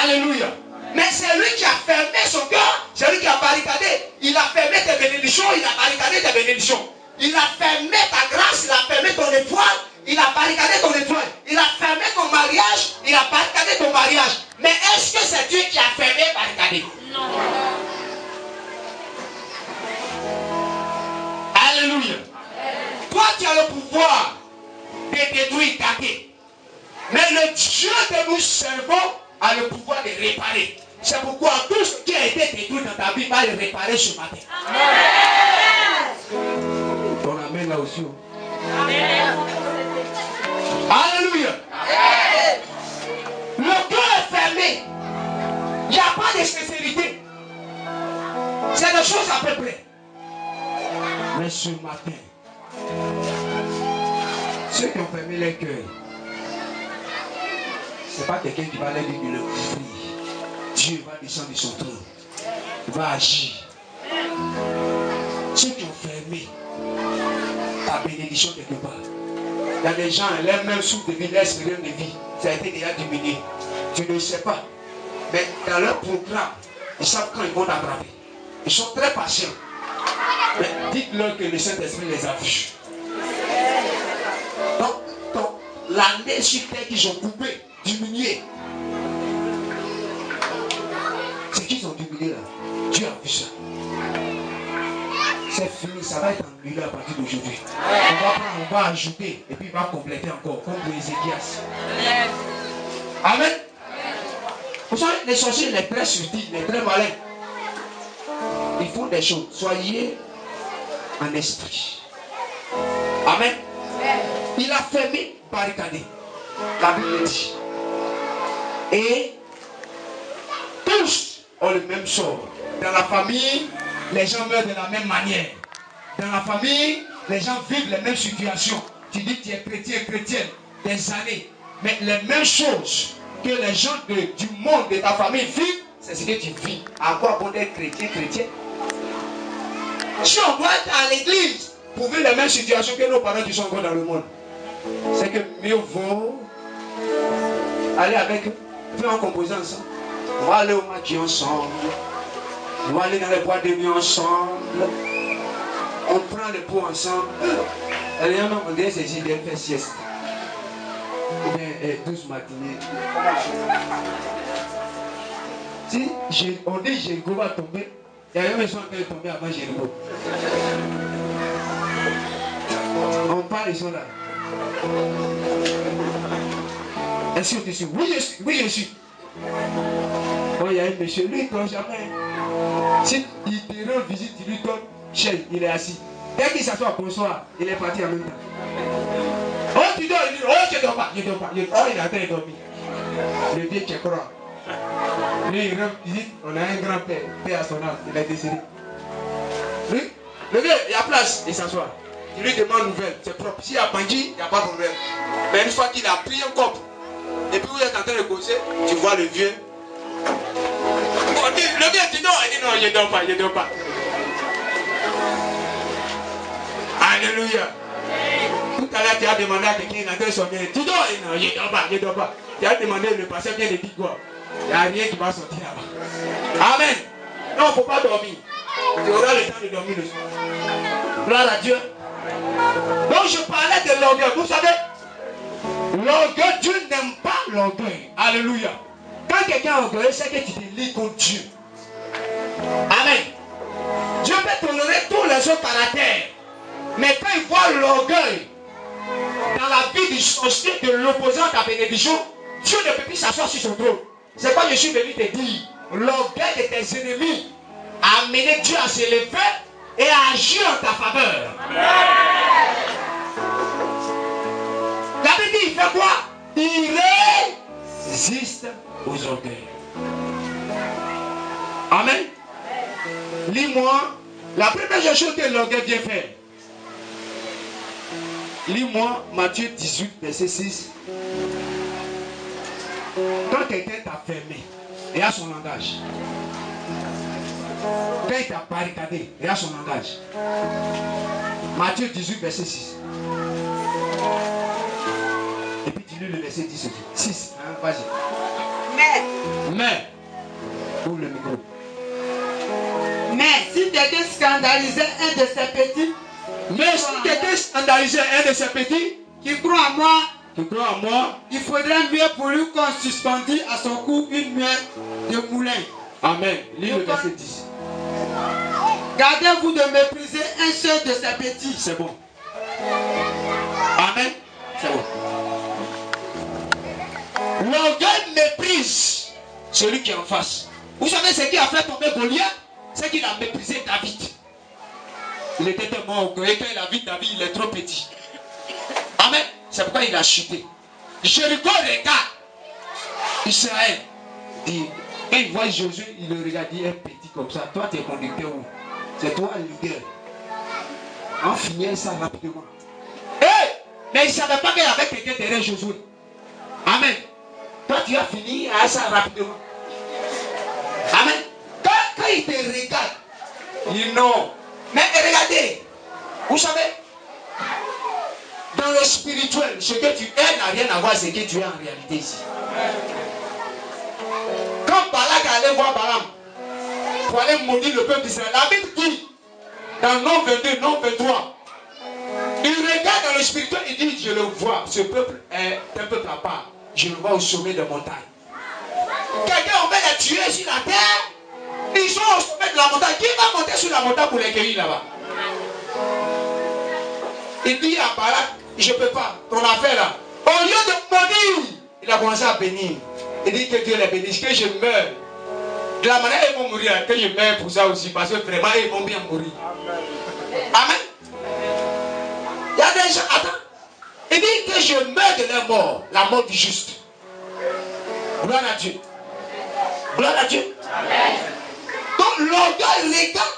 Alléluia. Mais c'est lui qui a fermé son cœur. C'est lui qui a barricadé. Il a fermé tes bénédictions. Il a barricadé tes bénédictions. Il a fermé ta grâce. Il a fermé ton étoile. Il a barricadé ton étoile. Il a fermé ton mariage. Il a barricadé ton mariage. Mais est-ce que c'est Dieu qui a fermé et barricadé? Non. Alléluia. Toi, tu as le pouvoir de détruire, d'attaquer. Mais le Dieu que nous servons a le pouvoir de réparer. C'est pourquoi tout ce qui a été détruit dans ta vie va le réparer ce matin. Amen. Ton amen là aussi. Amen. Alléluia. Amen. Le cœur est fermé. Il n'y a pas de sincérité. C'est des choses à peu près. Mais ce matin, ceux qui ont fermé leur cœur, ce n'est pas quelqu'un qui va leur dire de le ouvrir. Dieu va descendre de son trône. Il va agir. Ceux qui ont fermé ta bénédiction quelque part. Il y a des gens, leur même souffle de vie, leur espérance de vie, ça a été déjà diminué. Tu ne sais pas. Mais dans leur programme, ils savent quand ils vont t'attraper. Ils sont très patients. Mais dites-leur que le Saint-Esprit les a vus. Donc, l'année sur terre qu'ils ont coupé, diminué. C'est qu'ils ont diminué là. Dieu a vu ça. C'est fini, ça va être annulé à partir d'aujourd'hui. On va ajouter et puis il va compléter encore, comme pour Ézéchias. Amen. Vous savez, les sorciers, les très subtils, les très malins, ils font des choses. Soyez en esprit. Amen. Il a fermé, barricadé. La Bible dit. Et tous ont le même sort. Dans la famille, les gens meurent de la même manière. Dans la famille, les gens vivent les mêmes situations. Tu dis que tu es chrétien, chrétienne, des années. Mais les mêmes choses que les gens du monde de ta famille vivent, c'est ce que tu vis. À quoi bon être chrétien, chrétien? Si on doit être à l'église pour vivre les mêmes situations que nos parents qui sont encore dans le monde, c'est que mieux vaut aller avec eux, faire en composer ensemble. On va aller au match ensemble. On va aller dans les boîtes de nuit ensemble. On prend les pots ensemble. Elle est même dit c'est ici d'elle fait sieste. Ou bien 12 matinées. Si on dit Jéricho va tomber, il y a même son qui est tombé avant Jéricho. On parle de ça là. Est-ce que tu suis? Oui, je suis. Oui, je suis. Bon, il y a un monsieur, lui, il ne dort jamais. Si il te rend visite, il lui donne chaise, il est assis. Dès qu'il s'assoit, bonsoir, il est parti en même temps. Oh, je ne dors pas. Oh, il est en train de dormir. Le vieux Tchékora. Lui, il dit, on a un grand-père, père à son âme, il est décédé. Lui, le vieux, il y a place, il s'assoit. Il lui demande une nouvelle, c'est propre. S'il y a bandit, il n'y a pas de problème. Mais une fois qu'il a pris un cop, et puis vous êtes en train de causer, tu vois le vieux. Bon, le vieux dit non, il dit non, je ne dors pas, je ne dors pas. Alléluia. Tout à l'heure, tu as demandé à quelqu'un d'entrer son bien. Tu dors, non, je ne dors pas, je ne dors pas. Tu as demandé, le pasteur vient de dire quoi? Il n'y a rien qui va sortir là-bas. Amen. Non, il ne faut pas dormir. Tu auras le temps de dormir le soir. Gloire à Dieu. Donc je parlais de l'orgueil. Vous savez, l'orgueil, Dieu n'aime pas l'orgueil. Alléluia. Quand quelqu'un est orgueilleux, c'est que tu te lis contre Dieu. Amen. Dieu peut tolérer tous les autres caractères. Mais quand il voit l'orgueil dans la vie du sorcier de l'opposant à ta bénédiction, Dieu ne peut plus s'asseoir sur son trône. C'est quoi je suis venu te dire. L'orgueil de tes ennemis a amené Dieu à s'élever et à agir en ta faveur. La Bible dit, il fait quoi? Il résiste aux orgueils. Amen. Lis-moi la première chose que l'orgueil vient faire. Lis-moi Matthieu 18, verset 6. Quand quelqu'un t'a fermé, il a son langage. Quand il t'a barricadé, il a son langage. Matthieu 18, verset 6. Et puis tu lis le verset 10 aussi. 6, hein, vas-y. Mais, ouvre le micro. Mais si quelqu'un scandalisait un de ses petits, qui croit en moi, il faudrait mieux pour lui qu'on suspendît à son cou une main de moulin. Amen. Lis le verset 10. Gardez-vous de mépriser un seul de ses petits. C'est bon. Amen. C'est bon. L'orgueil méprise celui qui est en face. Vous savez ce qui a fait tomber Goliath? C'est qu'il a méprisé David. Il était tellement orgueilleux quand il a vu David, il est trop petit. Amen. C'est pourquoi il a chuté. Jéricho regarde Israël. Dit, quand il voit Josué, il le regarde, il est petit comme ça. Toi, tu es conducteur où? C'est toi le leader. On finit ça rapidement. Hey! Mais il ne savait pas qu'il y avait quelqu'un derrière Josué. Amen. Toi, tu as fini à ça rapidement. Amen. Quand il te regarde, il dit non. Mais regardez, vous savez, dans le spirituel, ce que tu es n'a rien à voir avec ce que tu es en réalité ici. Quand Balak allait voir Balaam pour aller maudire le peuple d'Israël, la Bible dit, dans Nom 22, Nom 23, il regarde dans le spirituel, il dit, je le vois, ce peuple est un peuple à part. Je le vois au sommet de montagne. Quelqu'un on va les tuer sur la terre. Ils sont au sommet de la montagne. Qui va monter sur la montagne pour les cueillir là-bas? Il dit à Balak, je ne peux pas, ton affaire là. Au lieu de maudire, il a commencé à bénir. Il dit que Dieu les bénisse, que je meurs. De la manière ils vont mourir, que je meurs pour ça aussi, parce que vraiment ils vont bien mourir. Amen. Il y a des gens, attends. Il dit que je meurs de leur mort, la mort du juste. Gloire à Dieu. Gloire à Dieu. Amen. Donc l'orgueil regarde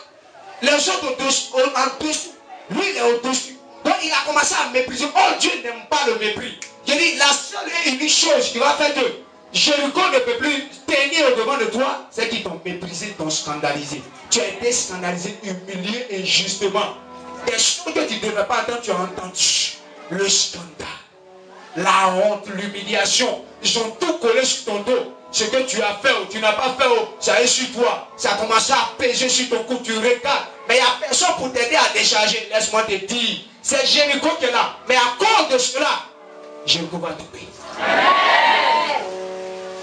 les autres en dessous. Lui il est au-dessus. Donc il a commencé à mépriser. Oh, Dieu n'aime pas le mépris. Je dis la seule et unique chose qui va faire que Jéricho ne peut plus tenir au devant de toi, c'est qu'ils t'ont méprisé, t'ont scandalisé. Tu as été scandalisé, humilié injustement. Des choses que tu ne devrais pas entendre, tu as entendu. Le scandale, la honte, l'humiliation, ils ont tout collé sur ton dos. Ce que tu as fait ou tu n'as pas fait, ça est sur toi. Ça a commencé à peser sur ton cou, tu regardes. Mais il n'y a personne pour t'aider à décharger. Laisse-moi te dire, c'est Jéricho qui est là. Mais à cause de cela, Jéricho va tomber.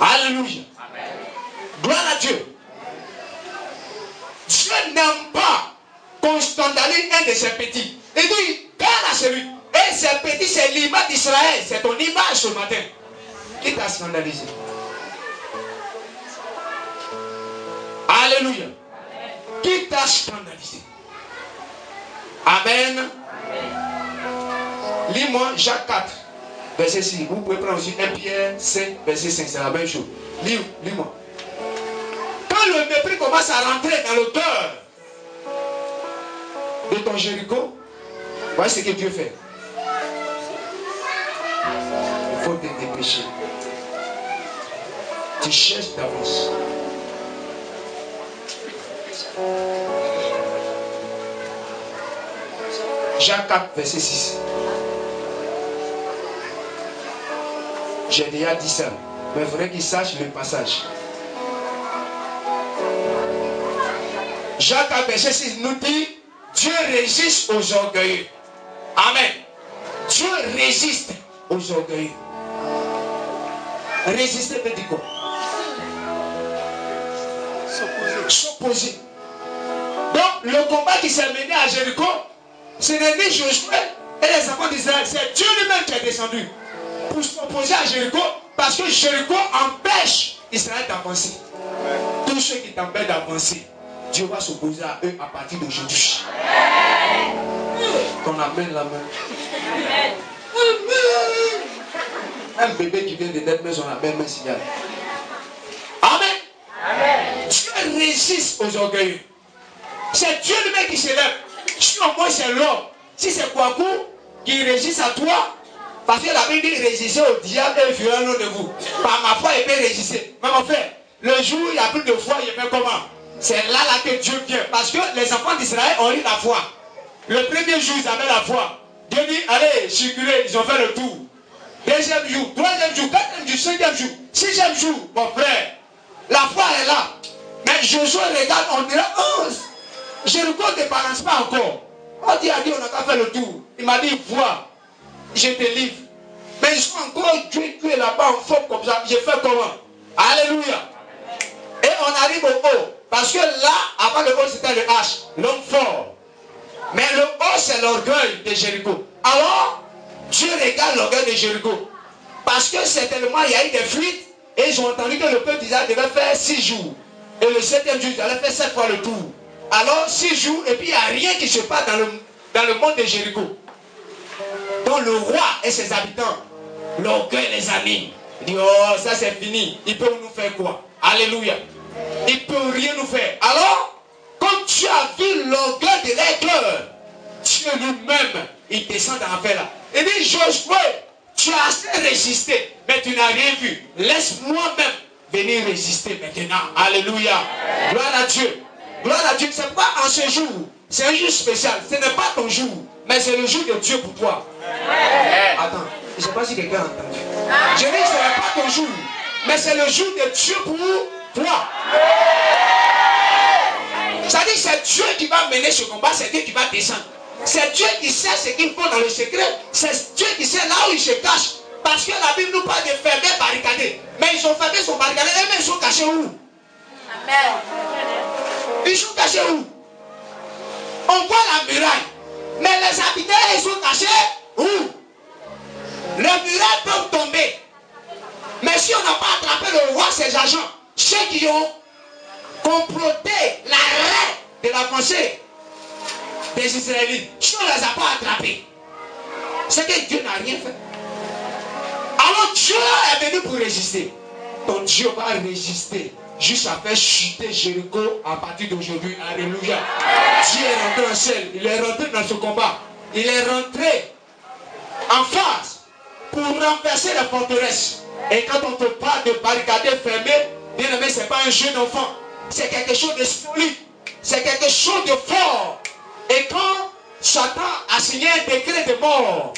Alléluia. Gloire à Dieu. Dieu n'aime pas qu'on scandalise un de ses petits. Il dit, garde à celui. Et ses petits, c'est l'image d'Israël. C'est ton image ce matin. Qui t'a scandalisé? Alléluia. Qui t'a scandalisé? Amen. Lis-moi Jacques 4. verset 6. Vous pouvez prendre aussi 1 Pierre 5, verset 5. C'est la même chose. Lis-moi. Quand le mépris commence à rentrer dans le cœur de ton Jéricho, voici ce que Dieu fait. Il faut te dépêcher. Tu cherches d'avance. Jean 4, verset 6. J'ai déjà dit ça, mais il faudrait qu'il sache le passage. Jean 4, verset 6 nous dit, Dieu résiste aux orgueilleux. Amen. Dieu résiste aux orgueilleux. Résister veut dire quoi? S'opposer. Donc le combat qui s'est mené à Jéricho, ce n'est ni Josué et les enfants d'Israël, c'est Dieu lui-même qui est descendu pour s'opposer à Jéricho, parce que Jéricho empêche Israël d'avancer. Tous ceux qui t'empêchent d'avancer, Dieu va s'opposer à eux à partir d'aujourd'hui. Qu'on amène la main. Un bébé qui vient de naître, mais on appelle un signal. Amen. Amen. Dieu résiste aux orgueilleux. C'est Dieu lui-même qui s'élève. Si au moins c'est l'homme, si c'est Kwaku qui résiste à toi, parce que la Bible dit résister au diable et il fera l'un de vous. Par ma foi, il peut résister. Mais mon frère, le jour où il n'y a plus de foi, il fait comment? C'est là que Dieu vient. Parce que les enfants d'Israël ont eu la foi. Le premier jour, ils avaient la foi. Dieu dit, allez, circulez, ils ont fait le tour. Deuxième jour, troisième jour, quatrième jour, cinquième jour, sixième jour, mon frère. La foi est là. Mais Josué regarde, on dirait 11. Jéricho ne balance pas encore. On dit, on n'a qu'à faire le tour. Il m'a dit, vois, je te livre. Mais ils sont encore tués là-bas en forme comme ça. J'ai fait comment? Alléluia. Et on arrive au haut. Parce que là, avant le haut, c'était le H, l'homme fort. Mais le haut, c'est l'orgueil de Jéricho. Alors, Dieu regarde l'orgueil de Jéricho. Parce que certainement, il y a eu des fuites. Et ils ont entendu que le peuple d'Israël devait faire 6 jours. Et le 7e jour, ils allaient faire 7 fois le tour. Alors 6 jours, et puis il n'y a rien qui se passe dans le monde de Jéricho. Donc le roi et ses habitants, l'orgueil les anime. Il dit, oh, ça c'est fini. Il peut nous faire quoi? Alléluia. Il ne peut rien nous faire. Alors, comme tu as vu l'orgueil de leur cœur, Dieu lui-même, il descend dans l'affaire là. Il dit, Josué, tu as assez résisté, mais tu n'as rien vu. Laisse-moi même venir résister maintenant. Alléluia. Gloire à Dieu. Gloire à Dieu. Ce n'est pas en ce jour. C'est un jour spécial. Ce n'est pas ton jour. Mais c'est le jour de Dieu pour toi. Attends. Je ne sais pas si quelqu'un a entendu. Je dis que ce n'est pas ton jour. Mais c'est le jour de Dieu pour toi. Ça dit que c'est Dieu qui va mener ce combat. C'est Dieu qui va descendre. C'est Dieu qui sait ce qu'il faut dans le secret. C'est Dieu qui sait là où il se cache. Parce que la Bible nous parle de fermer barricadés. Mais ils ont fermé son barricadé. Eux-mêmes, ils sont cachés où? Amen. Ils sont cachés où? On voit la muraille. Mais les habitants, ils sont cachés où? Les murailles peuvent tomber. Mais si on n'a pas attrapé le roi, ses agents, ceux qui ont comploté l'arrêt de la pensée des Israélites, si on ne les a pas attrapés, c'est que Dieu n'a rien fait. Alors Dieu est venu pour résister. Ton Dieu va résister jusqu'à faire chuter Jéricho à partir d'aujourd'hui. Alléluia. Dieu est rentré en ciel. Il est rentré dans ce combat. Il est rentré en face pour renverser la forteresse. Et quand on te parle de barricades fermées, bien aimé, ce n'est pas un jeu d'enfant. C'est quelque chose de solide. C'est quelque chose de fort. Et quand Satan a signé un décret de mort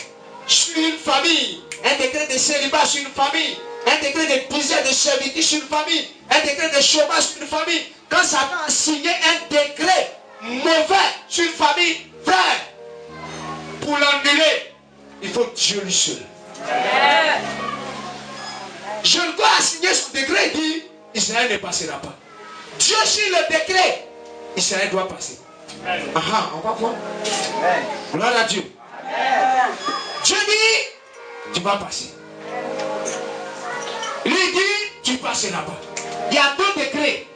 sur une famille, un décret de célibat sur une famille, un décret de misère, de servitude sur une famille, un décret de chômage sur une famille, quand Satan a signé un décret mauvais sur une famille, frère, pour l'annuler, il faut Dieu lui seul. Jéricho a signé son décret et dit, Israël ne passera pas. Dieu signe le décret, Israël doit passer. Aha, on va voir. Gloire à Dieu. Dieu dit, tu vas passer. Lui dit, tu passeras pas. Il y a 2 décrets.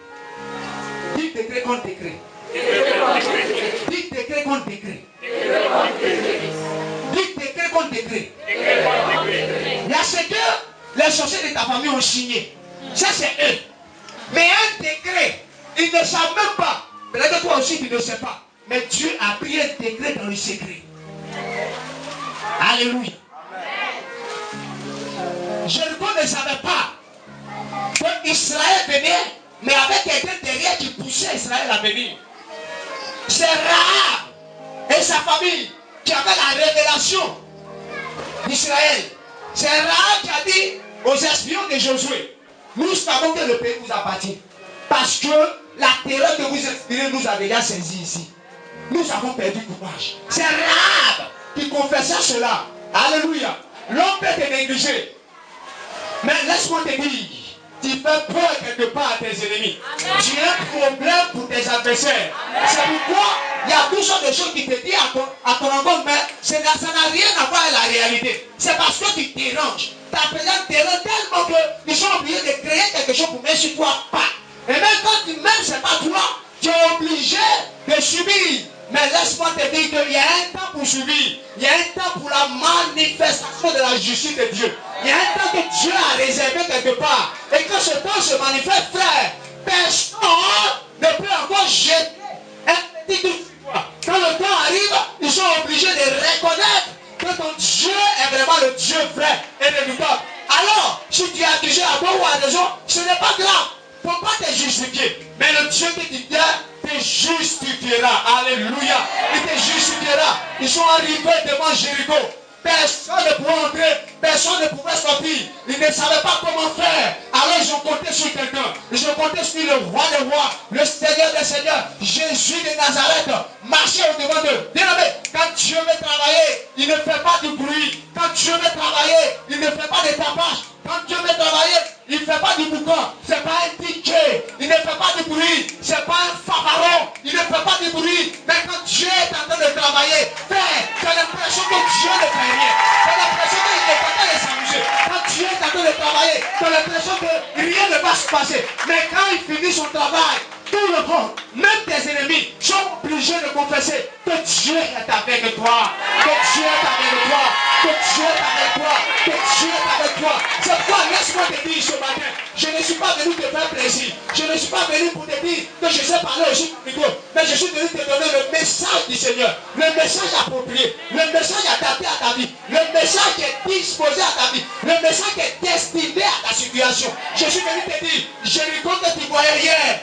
10 décrets contre décrets. 10 décrets contre décrets. 10 décrets contre décrets. Les sorciers de ta famille ont signé. Ça, c'est eux. Mais un décret, ils ne savent même pas. Peut-être que toi aussi, tu ne sais pas. Mais Dieu a pris un décret dans le secret. Alléluia. Jéricho ne savait pas que Israël venait, mais avec quelqu'un derrière qui poussait Israël à venir. C'est Rahab et sa famille qui avaient la révélation d'Israël. C'est Rahab qui a dit aux espions de Josué, nous savons que le pays vous appartient. Parce que la terreur que vous inspirez nous a déjà saisi ici. Nous avons perdu courage. C'est Rahab qui confessa cela. Alléluia. L'homme peut te négliger. Mais laisse-moi te dire, tu fais peur quelque part à tes ennemis. Amen. Tu as un problème pour tes adversaires. Amen. C'est pourquoi il y a toutes sortes de choses qui te disent à ton encontre, mais ça n'a rien à voir avec la réalité. C'est parce que tu déranges. Ta présence dérange tellement qu'ils sont obligés de créer quelque chose pour mettre sur toi pas. Et même quand tu même c'est pas toi, tu es obligé de subir. Mais laisse-moi te dire qu'il y a un temps pour subir. Il y a un temps pour la manifestation de la justice de Dieu. Il y a un temps que Dieu a réservé quelque part. Et quand ce temps se manifeste, frère, personne ne peut encore jeter un petit doute sur toi. Quand le temps arrive, ils sont obligés de reconnaître que ton Dieu est vraiment le Dieu vrai et redoutable. Alors, si tu es accusé à bon ou à raison, ce n'est pas grave. Il ne faut pas te justifier. Mais le Dieu qui te te justifiera. Alléluia. Il te justifiera. Ils sont arrivés devant Jéricho. Personne ne pouvait entrer. Personne ne pouvait sortir. Ils ne savaient pas comment faire. Alors ils ont compté sur quelqu'un. Ils ont compté sur le roi des rois, le Seigneur des seigneurs, Jésus de Nazareth. Marcher au devant d'eux. Bien-aimé, quand Dieu veut travailler, il ne fait pas du bruit. Quand Dieu veut travailler, il ne fait pas de tapage. Quand Dieu veut travailler, il ne fait pas du boucan. Ce n'est pas un ticket. Il ne fait pas du bruit. Ce n'est pas un fanfaron. Il ne fait pas du bruit. Mais quand Dieu est en train de travailler, frère, tu as l'impression que Dieu ne fait rien. Tu as l'impression qu'il n'est pas en train de s'amuser. Quand Dieu est en train de travailler, tu as l'impression que rien ne va se passer. Mais quand il finit son travail, tout le monde, même tes ennemis, sont obligés de confesser que Dieu est avec toi. Que Dieu est avec toi. Que Dieu est avec toi. Que Dieu est avec toi. C'est pourquoi laisse-moi te dire ce matin, je ne suis pas venu te faire plaisir. Je ne suis pas venu pour te dire que je sais parler aussi du micro. Mais je suis venu te donner le message du Seigneur. Le message approprié. Le message adapté à ta vie. Le message qui est disposé à ta vie. Le message qui est destiné à ta situation. Je suis venu te dire, Jéricho que tu voyais hier.